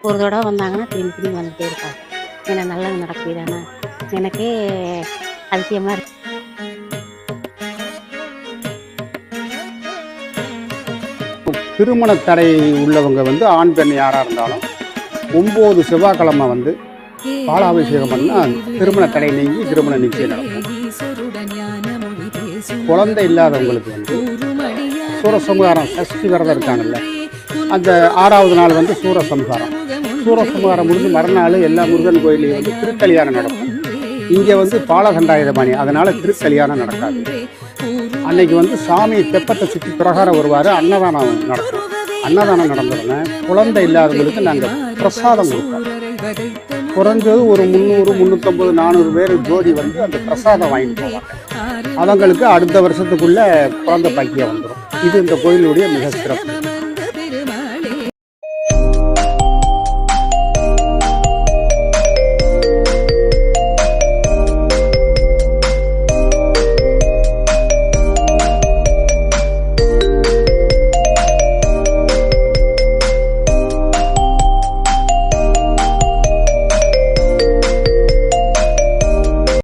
ஒரு தடவை வந்தாங்கன்னா திரும்பி திரும்பி வந்துட்டே இருக்காங்க. ஏன்னா நல்லது நடக்குதுதானே, எனக்கே அதிசயமா இருக்கு. திருமண தடை உள்ளவங்க வந்து ஆண் பெண் யாராக இருந்தாலும் 9 செவ்வாய்க்கிழமை வந்து பாலாபிஷேகம் பண்ணால் திருமண தடை நீங்கி திருமண நிச்சயம் நடக்கும். குழந்தை இல்லாதவங்களுக்கு வந்து சூரசம்ஹாரம் சஷ்டி விரதம் இருக்காங்கல்ல, அந்த 6வது நாள் வந்து சூரசம்ஹாரம். சூரசம்ஹாரம் முடிஞ்சு மறுநாள் எல்லா முருகன் கோயிலையும் வந்து திருக்கல்யாணம் நடக்கும். இங்கே வந்து பாலகண்டாயுதபாணி, அதனால் திருக்கல்யாணம் நடக்காது. அன்னைக்கு வந்து சாமி தெப்பத்தை சுற்றி பிரகாரம் வருவார், அன்னதானம் நடக்கும். அன்னதானம் நடந்ததுன்னா குழந்தை இல்லாதவங்களுக்கு நாங்கள் பிரசாதம் கொடுப்போம். குறைஞ்சது ஒரு 300, 350, 400 பேர் ஜோடி வந்து அந்த பிரசாதம் வாங்கிட்டு போவாங்க. அவங்களுக்கு அடுத்த வருஷத்துக்குள்ள குழந்தை பாக்கியம் வந்துடும். இது இந்த கோயிலுடைய மிக சிறப்பு.